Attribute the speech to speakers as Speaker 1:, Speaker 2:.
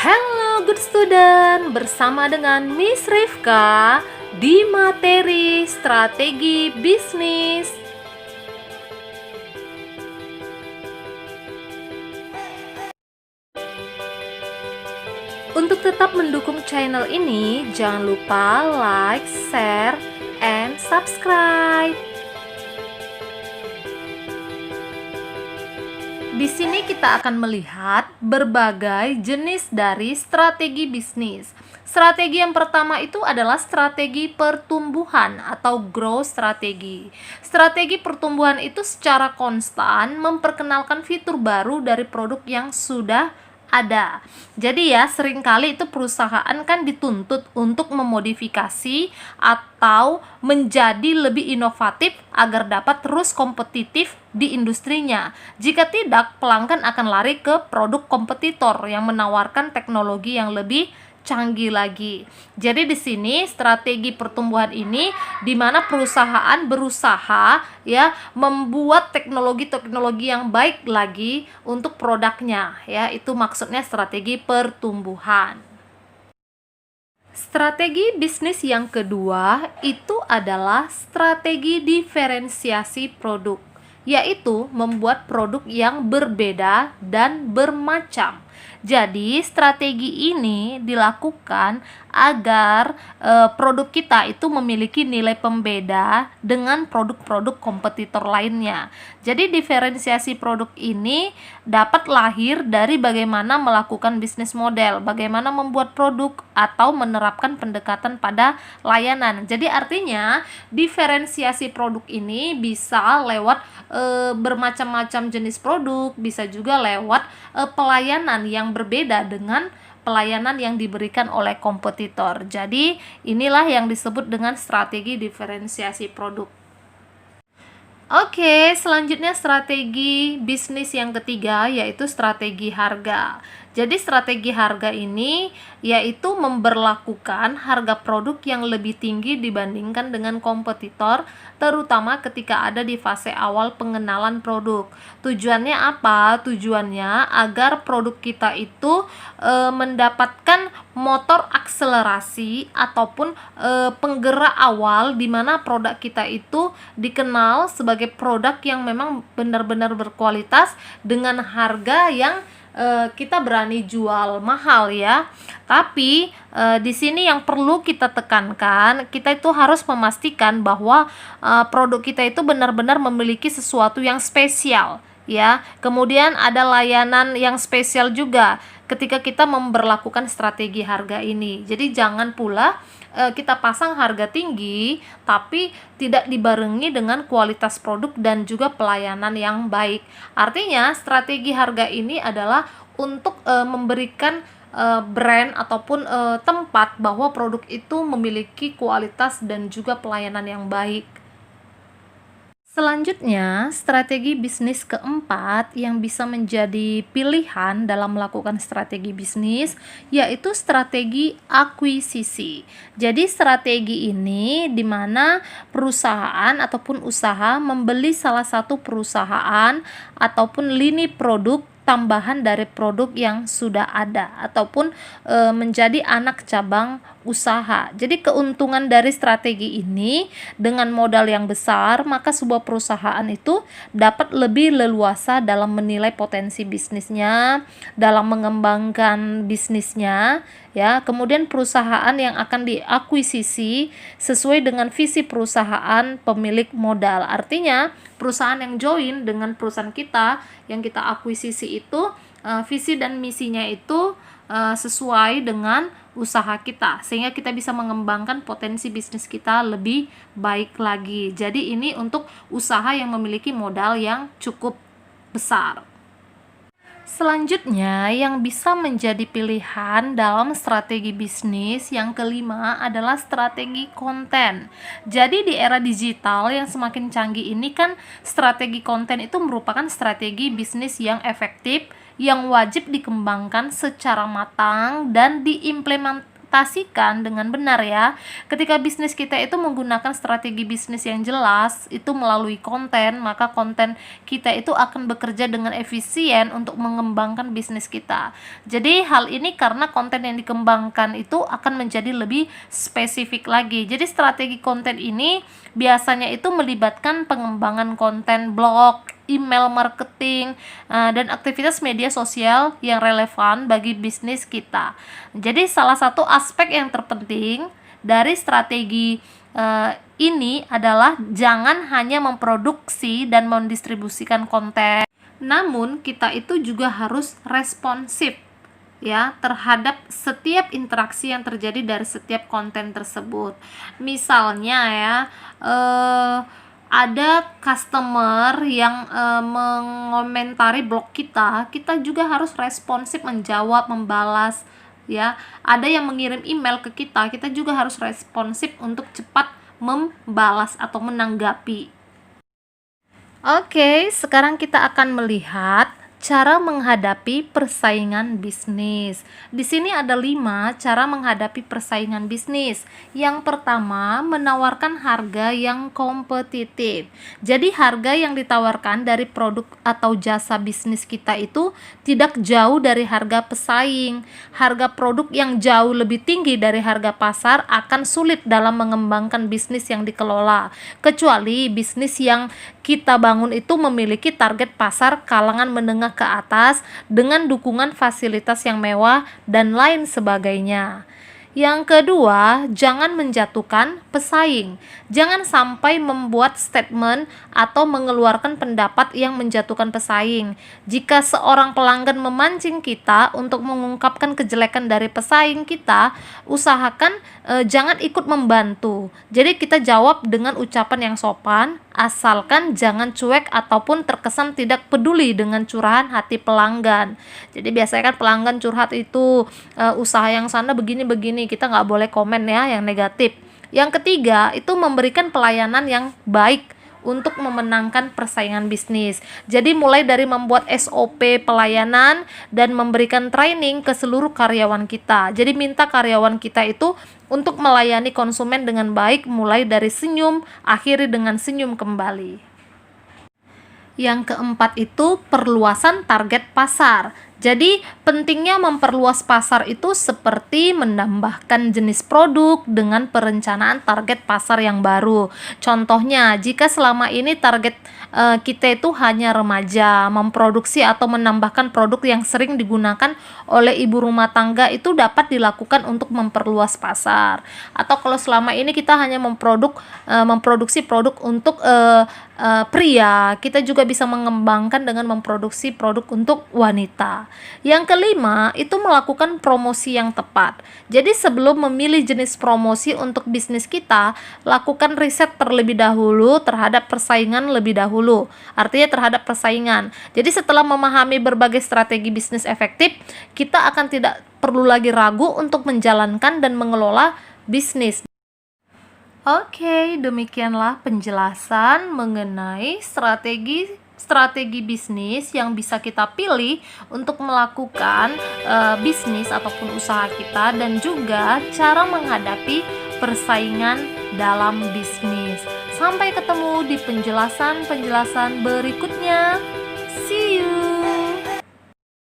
Speaker 1: Hello good student, bersama dengan Miss Rifka di materi strategi bisnis. Untuk tetap mendukung channel ini, jangan lupa like, share, and subscribe. Di sini kita akan melihat berbagai jenis dari strategi bisnis. Strategi yang pertama itu adalah strategi pertumbuhan atau growth strategi. Strategi pertumbuhan itu secara konstan memperkenalkan fitur baru dari produk yang sudah ada. Jadi ya, seringkali itu perusahaan kan dituntut untuk memodifikasi atau menjadi lebih inovatif agar dapat terus kompetitif di industrinya. Jika tidak, pelanggan akan lari ke produk kompetitor yang menawarkan teknologi yang lebih canggih lagi. Jadi di sini strategi pertumbuhan ini di mana perusahaan berusaha ya membuat teknologi-teknologi yang baik lagi untuk produknya ya. Itu maksudnya strategi pertumbuhan. Strategi bisnis yang kedua itu adalah strategi diferensiasi produk, yaitu membuat produk yang berbeda dan bermacam. Jadi strategi ini dilakukan agar produk kita itu memiliki nilai pembeda dengan produk-produk kompetitor lainnya. Jadi diferensiasi produk ini dapat lahir dari bagaimana melakukan bisnis model, bagaimana membuat produk atau menerapkan pendekatan pada layanan. Jadi artinya diferensiasi produk ini bisa lewat bermacam-macam jenis produk, bisa juga lewat pelayanan yang berbeda dengan pelayanan yang diberikan oleh kompetitor. Jadi inilah yang disebut dengan strategi diferensiasi produk. Oke, selanjutnya strategi bisnis yang ketiga yaitu strategi harga. Jadi strategi harga ini yaitu memberlakukan harga produk yang lebih tinggi dibandingkan dengan kompetitor, terutama ketika ada di fase awal pengenalan produk. Tujuannya apa? Tujuannya agar produk kita itu mendapatkan motor akselerasi ataupun penggerak awal di mana produk kita itu dikenal sebagai produk yang memang benar-benar berkualitas dengan harga yang kita berani jual mahal ya. Tapi di sini yang perlu kita tekankan, kita itu harus memastikan bahwa produk kita itu benar-benar memiliki sesuatu yang spesial ya. Kemudian ada layanan yang spesial juga ketika kita memberlakukan strategi harga ini. Jadi jangan pula kita pasang harga tinggi tapi tidak dibarengi dengan kualitas produk dan juga pelayanan yang baik. Artinya strategi harga ini adalah untuk memberikan brand ataupun tempat bahwa produk itu memiliki kualitas dan juga pelayanan yang baik. Selanjutnya, strategi bisnis keempat yang bisa menjadi pilihan dalam melakukan strategi bisnis yaitu strategi akuisisi. Jadi strategi ini di mana perusahaan ataupun usaha membeli salah satu perusahaan ataupun lini produk tambahan dari produk yang sudah ada ataupun menjadi anak cabang usaha. Jadi keuntungan dari strategi ini dengan modal yang besar, maka sebuah perusahaan itu dapat lebih leluasa dalam menilai potensi bisnisnya, dalam mengembangkan bisnisnya ya. Kemudian perusahaan yang akan diakuisisi sesuai dengan visi perusahaan pemilik modal. Artinya perusahaan yang join dengan perusahaan kita yang kita akuisisi itu visi dan misinya itu sesuai dengan usaha kita sehingga kita bisa mengembangkan potensi bisnis kita lebih baik lagi. Jadi ini untuk usaha yang memiliki modal yang cukup besar. Selanjutnya yang bisa menjadi pilihan dalam strategi bisnis yang kelima adalah strategi konten. Jadi di era digital yang semakin canggih ini kan strategi konten itu merupakan strategi bisnis yang efektif yang wajib dikembangkan secara matang dan diimplementasikan dengan benar ya. Ketika bisnis kita itu menggunakan strategi bisnis yang jelas, itu melalui konten, maka konten kita itu akan bekerja dengan efisien untuk mengembangkan bisnis kita. Jadi hal ini karena konten yang dikembangkan itu akan menjadi lebih spesifik lagi. Jadi strategi konten ini biasanya itu melibatkan pengembangan konten blog, email marketing, dan aktivitas media sosial yang relevan bagi bisnis kita. Jadi salah satu aspek yang terpenting dari strategi ini adalah jangan hanya memproduksi dan mendistribusikan konten, namun kita itu juga harus responsif ya terhadap setiap interaksi yang terjadi dari setiap konten tersebut. Misalnya ya, ada customer yang mengomentari blog kita juga harus responsif menjawab, membalas ya. Ada yang mengirim email ke kita juga harus responsif untuk cepat membalas atau menanggapi. Oke, sekarang kita akan melihat cara menghadapi persaingan bisnis. Di sini ada 5 cara menghadapi persaingan bisnis. Yang pertama, menawarkan harga yang kompetitif. Jadi harga yang ditawarkan dari produk atau jasa bisnis kita itu tidak jauh dari harga pesaing. Harga produk yang jauh lebih tinggi dari harga pasar akan sulit dalam mengembangkan bisnis yang dikelola, kecuali bisnis yang kita bangun itu memiliki target pasar kalangan menengah ke atas dengan dukungan fasilitas yang mewah dan lain sebagainya. Yang kedua, jangan menjatuhkan pesaing. Jangan sampai membuat statement atau mengeluarkan pendapat yang menjatuhkan pesaing. Jika seorang pelanggan memancing kita untuk mengungkapkan kejelekan dari pesaing kita, usahakan jangan ikut membantu. Jadi kita jawab dengan ucapan yang sopan, asalkan jangan cuek ataupun terkesan tidak peduli dengan curahan hati pelanggan. Jadi biasanya kan pelanggan curhat itu usaha yang sana begini-begini, kita nggak boleh komen ya yang negatif. Yang ketiga itu memberikan pelayanan yang baik untuk memenangkan persaingan bisnis. Jadi mulai dari membuat SOP pelayanan dan memberikan training ke seluruh karyawan kita. Jadi minta karyawan kita itu untuk melayani konsumen dengan baik, mulai dari senyum, akhiri dengan senyum kembali. Yang keempat itu perluasan target pasar. Jadi pentingnya memperluas pasar itu seperti menambahkan jenis produk dengan perencanaan target pasar yang baru. Contohnya, jika selama ini target kita itu hanya remaja, memproduksi atau menambahkan produk yang sering digunakan oleh ibu rumah tangga itu dapat dilakukan untuk memperluas pasar. Atau kalau selama ini kita hanya memproduksi produk untuk pria, kita juga bisa mengembangkan dengan memproduksi produk untuk wanita. Yang kelima, itu melakukan promosi yang tepat. Jadi sebelum memilih jenis promosi untuk bisnis kita, lakukan riset terlebih dahulu terhadap persaingan lebih dahulu. Artinya terhadap persaingan. Jadi setelah memahami berbagai strategi bisnis efektif, kita akan tidak perlu lagi ragu untuk menjalankan dan mengelola bisnis. Oke, demikianlah penjelasan mengenai strategi bisnis yang bisa kita pilih untuk melakukan bisnis ataupun usaha kita, dan juga cara menghadapi persaingan dalam bisnis. Sampai ketemu di penjelasan-penjelasan berikutnya. See you.